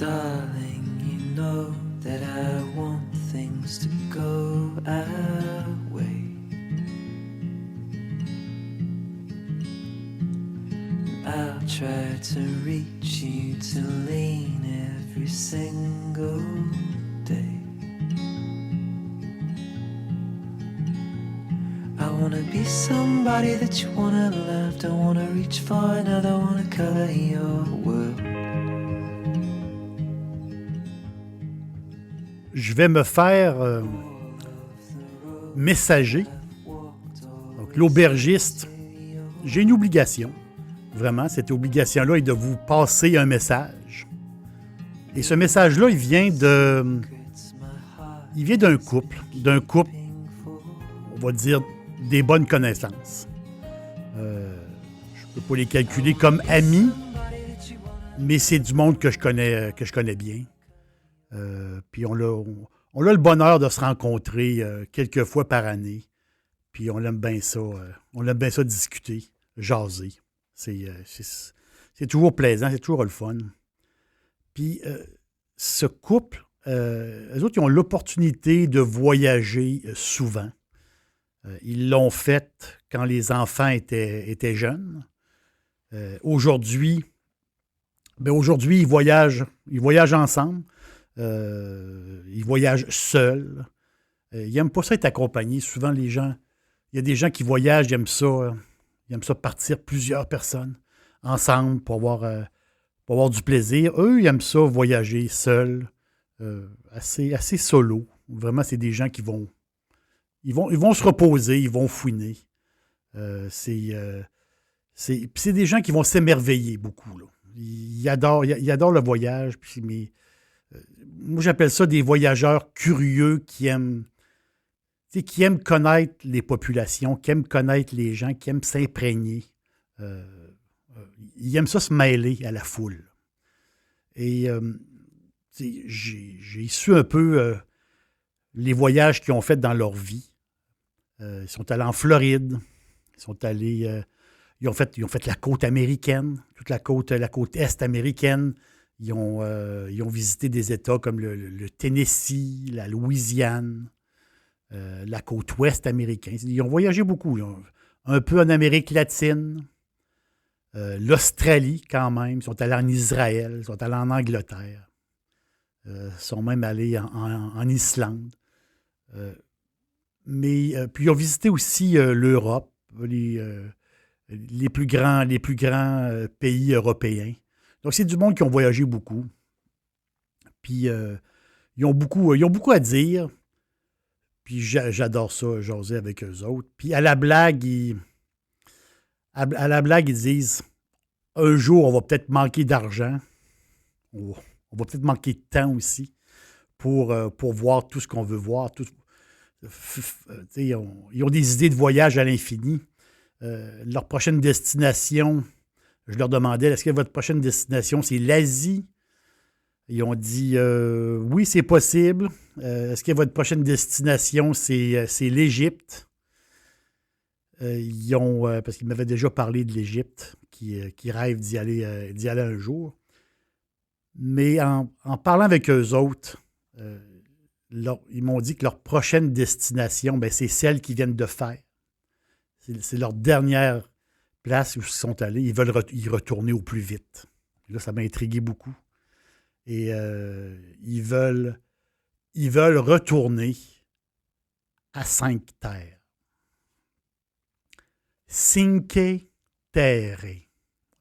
darling, you know that I want things to go our way. I'll try to reach you, to lean every single day. I wanna be somebody that you wanna love. Don't wanna reach far another, wanna color your world. Je vais me faire messager. Donc, l'aubergiste, j'ai une obligation. Vraiment, cette obligation-là est de vous passer un message. Et ce message-là, il vient d'un couple. On va dire, des bonnes connaissances. Je ne peux pas les calculer comme amis, mais c'est du monde que je connais bien. Puis on a le bonheur de se rencontrer quelques fois par année. Puis on aime bien ça. On aime bien ça discuter, jaser. C'est toujours plaisant, c'est toujours le fun. Puis ce couple, eux autres, ils ont l'opportunité de voyager souvent. Ils l'ont fait quand les enfants étaient jeunes. Aujourd'hui, ils voyagent ensemble. Ils voyagent seuls. Ils n'aiment pas ça être accompagnés. Souvent, il y a des gens qui voyagent, ils aiment ça partir plusieurs personnes ensemble pour avoir du plaisir. Eux, ils aiment ça voyager seuls, assez solo. Vraiment, c'est des gens qui vont se reposer, ils vont fouiner. C'est des gens qui vont s'émerveiller beaucoup, là. Ils adorent le voyage. Moi, j'appelle ça des voyageurs curieux qui aiment connaître les populations, qui aiment connaître les gens, qui aiment s'imprégner. Ils aiment ça se mêler à la foule. Et j'ai su un peu les voyages qu'ils ont fait dans leur vie. Ils sont allés en Floride. Ils ont fait la côte américaine, toute la côte est américaine. Ils ont visité des États comme le Tennessee, la Louisiane, la côte ouest américaine. Ils ont voyagé beaucoup. Un peu en Amérique latine, l'Australie quand même. Ils sont allés en Israël, ils sont allés en Angleterre. Ils sont même allés en Islande. Puis ils ont visité aussi l'Europe, les plus grands pays européens. Donc, c'est du monde qui ont voyagé beaucoup. Puis, ils ont beaucoup à dire. Puis, j'adore ça, jaser avec eux autres. Puis, à la blague, ils disent « Un jour, on va peut-être manquer d'argent. On va peut-être manquer de temps aussi pour voir tout ce qu'on veut voir. » Ils ont des idées de voyage à l'infini. Leur prochaine destination... Je leur demandais, est-ce que votre prochaine destination, c'est l'Asie? Ils ont dit, oui, c'est possible. Est-ce que votre prochaine destination, c'est l'Égypte? Parce qu'ils m'avaient déjà parlé de l'Égypte, qui rêvent d'y aller un jour. Mais en parlant avec eux autres, ils m'ont dit que leur prochaine destination, c'est celle qu'ils viennent de faire. C'est leur dernière place où ils sont allés, ils veulent y retourner au plus vite. Là, ça m'a intrigué beaucoup. Et ils veulent retourner à 5 terres. Cinque Terre,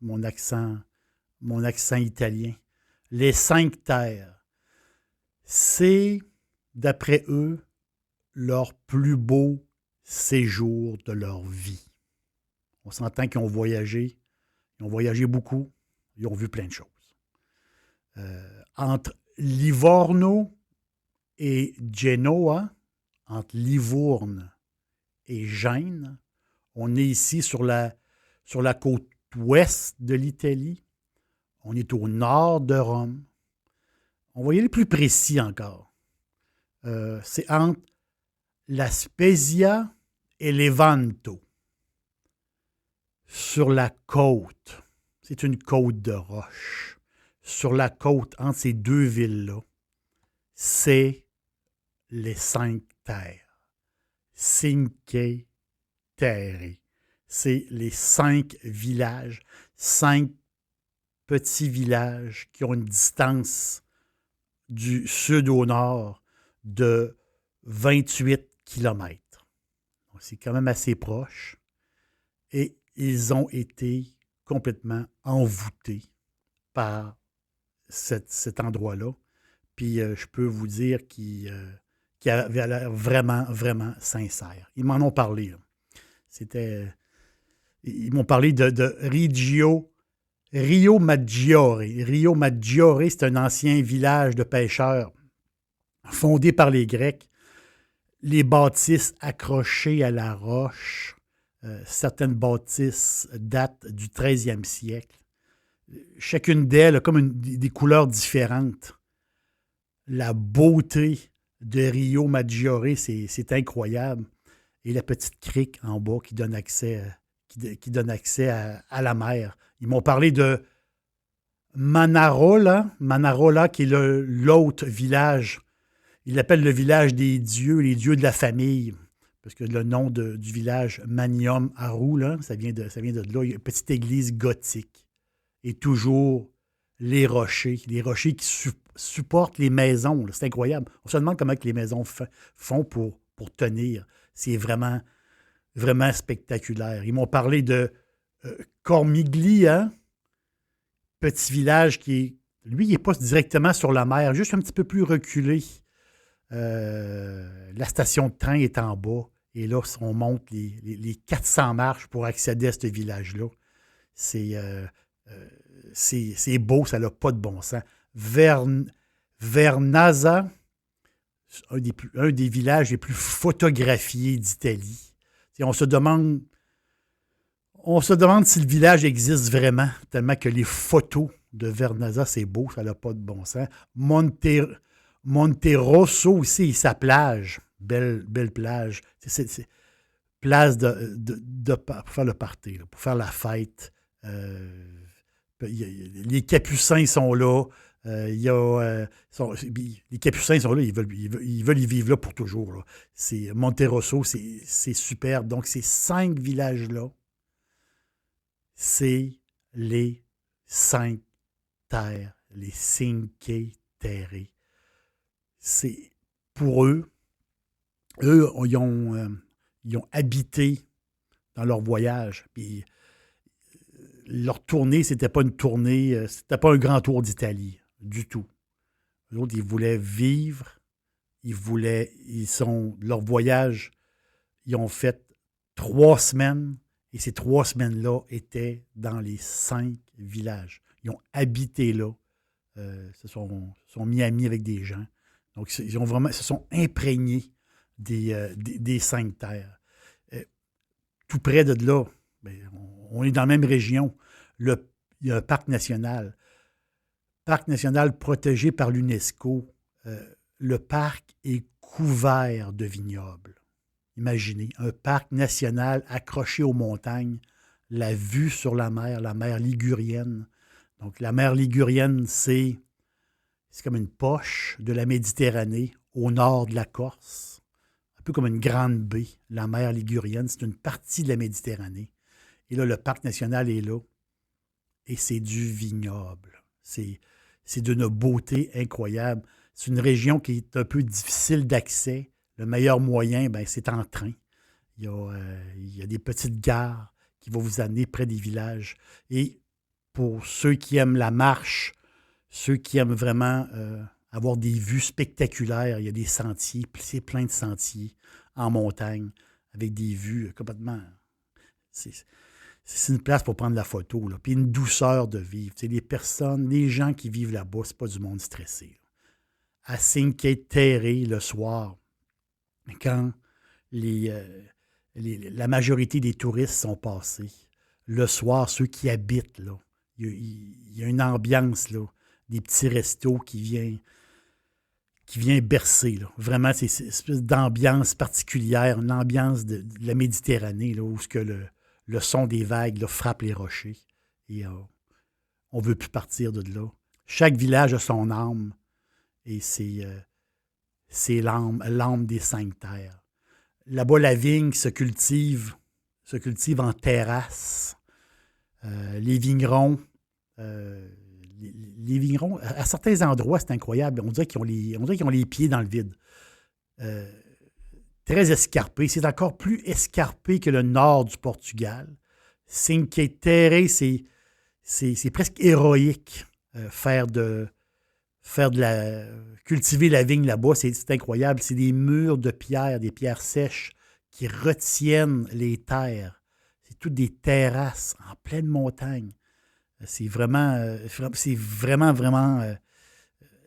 mon accent italien. Les 5 terres. C'est, d'après eux, leur plus beau séjour de leur vie. On s'entend qu'ils ont voyagé beaucoup, ils ont vu plein de choses. Entre Livorno et Genoa, entre Livourne et Gênes, on est ici sur la côte ouest de l'Italie. On est au nord de Rome. On va y aller plus précis encore. C'est entre la Spezia et Levanto. Sur la côte, c'est une côte de roche. sur la côte, entre ces deux villes-là, c'est les 5 terres. Cinque Terre. C'est les 5 villages, 5 petits villages qui ont une distance du sud au nord de 28 kilomètres. C'est quand même assez proche. Et ils ont été complètement envoûtés par cet endroit-là. Puis je peux vous dire qu'il avait l'air vraiment, vraiment sincère. Ils m'en ont parlé. Là. Ils m'ont parlé de Rio Maggiore. Rio Maggiore, c'est un ancien village de pêcheurs fondé par les Grecs. Les bâtisses accrochées à la roche. Certaines bâtisses datent du 13e siècle. Chacune d'elles a comme des couleurs différentes. La beauté de Rio Maggiore, c'est incroyable. Et la petite crique en bas qui donne accès, qui donne accès à la mer. Ils m'ont parlé de Manarola, qui est l'autre village. Ils l'appellent le village des dieux, les dieux de la famille. Parce que le nom du village Manium Haru, là, ça vient de là. Il y a une petite église gothique. Et toujours les rochers qui supportent les maisons. Là. C'est incroyable. On se demande comment que les maisons font pour tenir. C'est vraiment, vraiment spectaculaire. Ils m'ont parlé de Cormigli, petit village qui, lui, il n'est pas directement sur la mer, juste un petit peu plus reculé. La station de train est en bas. Et là, on monte les 400 marches pour accéder à ce village-là. C'est beau, ça n'a pas de bon sens. Vernazza, un des villages les plus photographiés d'Italie. On se demande si le village existe vraiment, tellement que les photos de Vernazza, c'est beau, ça n'a pas de bon sens. Monterosso aussi, et sa plage, belle plage. C'est place pour faire le party, là, pour faire la fête. Les Capucins sont là. Les Capucins sont là, ils veulent y vivre là pour toujours. Là. Monterosso, c'est superbe. Donc, ces 5 villages-là, c'est les 5 terres, les Cinque Terre. C'est pour eux, ils ont habité dans leur voyage. Puis leur tournée, c'était pas une tournée, c'était pas un grand tour d'Italie, du tout. Les autres, ils voulaient vivre, leur voyage, ils ont fait 3 semaines, et ces 3 semaines-là étaient dans les 5 villages. Ils ont habité là, se sont mis amis avec des gens. Donc, ils se sont imprégnés des 5 terres. Tout près de là, on est dans la même région. Il y a un parc national. Parc national protégé par l'UNESCO. Le parc est couvert de vignobles. Imaginez, un parc national accroché aux montagnes, la vue sur la mer ligurienne. Donc, la mer ligurienne, c'est comme une poche de la Méditerranée au nord de la Corse. Un peu comme une grande baie, la mer ligurienne. C'est une partie de la Méditerranée. Et là, le parc national est là. Et c'est du vignoble. C'est d'une beauté incroyable. C'est une région qui est un peu difficile d'accès. Le meilleur moyen, c'est en train. Il y a des petites gares qui vont vous amener près des villages. Et pour ceux qui aiment la marche, ceux qui aiment vraiment avoir des vues spectaculaires, il y a des sentiers, c'est plein de sentiers en montagne avec des vues complètement... C'est une place pour prendre la photo, là. Puis une douceur de vivre. Les gens qui vivent là-bas, c'est pas du monde stressé. Là. À Cinque Terre, le soir, quand la majorité des touristes sont passés, le soir, ceux qui habitent, là, il y a une ambiance, là, des petits restos qui vient bercer. Là. Vraiment, c'est une espèce d'ambiance particulière, une ambiance de la Méditerranée, là, où le son des vagues là, frappe les rochers. Et on ne veut plus partir de là. Chaque village a son âme. Et c'est l'âme des 5 terres. Là-bas, la vigne se cultive en terrasse. Les vignerons, à certains endroits, c'est incroyable. On dirait qu'ils ont les pieds dans le vide. Très escarpé. C'est encore plus escarpé que le nord du Portugal. Cinque Terre, c'est presque héroïque. Cultiver la vigne là-bas, c'est incroyable. C'est des murs de pierre, des pierres sèches qui retiennent les terres. C'est toutes des terrasses en pleine montagne. C'est vraiment,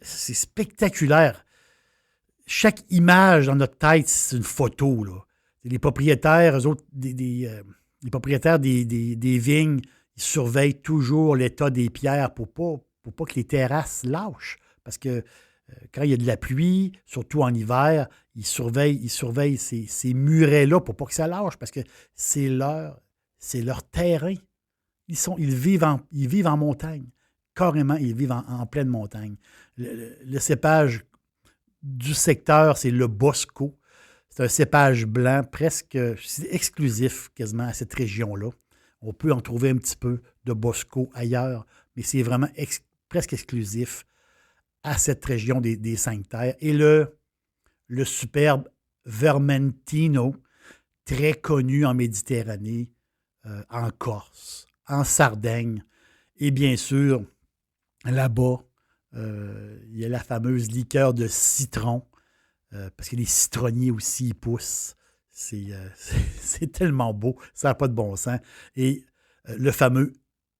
c'est spectaculaire. Chaque image dans notre tête, c'est une photo, là. Les propriétaires, eux autres, les propriétaires des vignes, ils surveillent toujours l'état des pierres pour pas que les terrasses lâchent. Parce que quand il y a de la pluie, surtout en hiver, ils surveillent ces murets-là pour pas que ça lâche, parce que c'est leur terrain. Ils vivent en montagne. Carrément, ils vivent en pleine montagne. Le cépage du secteur, c'est le Bosco. C'est un cépage blanc presque exclusif quasiment à cette région-là. On peut en trouver un petit peu de Bosco ailleurs, mais c'est vraiment presque exclusif à cette région des 5 terres. Et le superbe Vermentino, très connu en Méditerranée, en Corse, en Sardaigne. Et bien sûr, là-bas, il y a la fameuse liqueur de citron, parce que les citronniers aussi y poussent. C'est tellement beau, ça n'a pas de bon sens. Et le fameux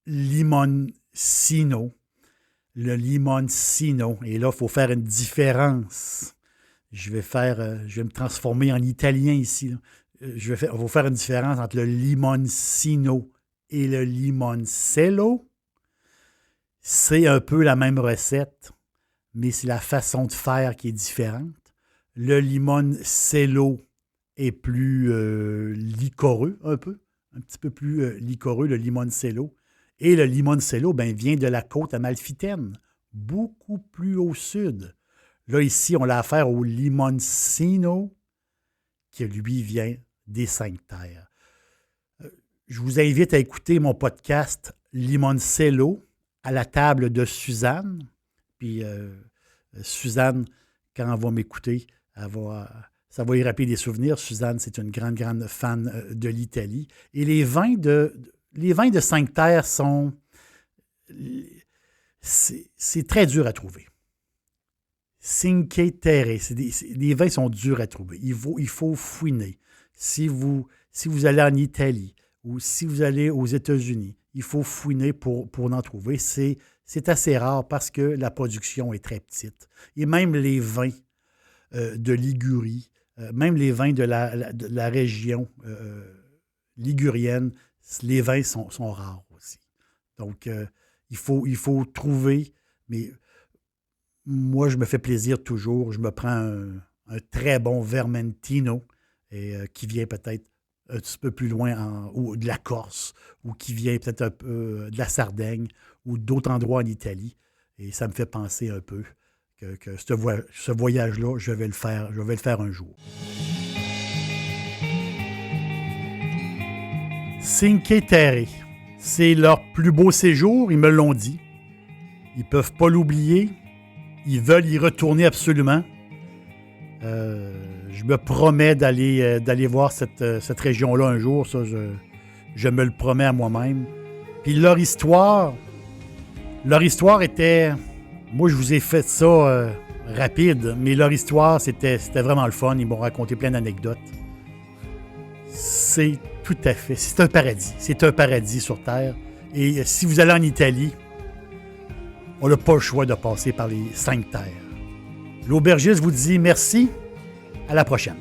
limoncino. Le limoncino. Et là, il faut faire une différence. Je vais me transformer en italien ici. Il faut faire une différence entre le limoncino et le limoncello. C'est un peu la même recette, mais c'est la façon de faire qui est différente. Le limoncello est plus liquoreux, un petit peu plus liquoreux, le limoncello. Et le limoncello vient de la côte amalfitaine, beaucoup plus au sud. Là, ici, on a affaire au limoncino, qui lui vient des 5 terres. Je vous invite à écouter mon podcast Limoncello à la table de Suzanne. Puis Suzanne, quand elle va m'écouter, ça va y rappeler des souvenirs. Suzanne, c'est une grande, grande fan de l'Italie. Et les vins de 5 terres c'est très dur à trouver. Cinque Terre, les vins sont durs à trouver. Il faut fouiner. Si vous allez en Italie ou si vous allez aux États-Unis, il faut fouiner pour en trouver. C'est assez rare parce que la production est très petite. Et même les vins de Ligurie, même les vins de la région ligurienne, les vins sont rares aussi. Donc, il faut trouver, mais moi, je me fais plaisir toujours. Je me prends un très bon Vermentino qui vient peut-être un petit peu plus loin ou de la Corse ou qui vient peut-être un peu de la Sardaigne ou d'autres endroits en Italie. Et ça me fait penser un peu que ce voyage-là, je vais le faire un jour. Cinque Terre, c'est leur plus beau séjour, ils me l'ont dit. Ils ne peuvent pas l'oublier. Ils veulent y retourner absolument. Je me promets d'aller voir cette région-là un jour. Ça, je me le promets à moi-même. Puis leur histoire était... Moi, je vous ai fait ça rapide, mais leur histoire, c'était vraiment le fun. Ils m'ont raconté plein d'anecdotes. C'est tout à fait... C'est un paradis. C'est un paradis sur Terre. Et si vous allez en Italie, on n'a pas le choix de passer par les 5 terres. L'aubergiste vous dit merci. À la prochaine.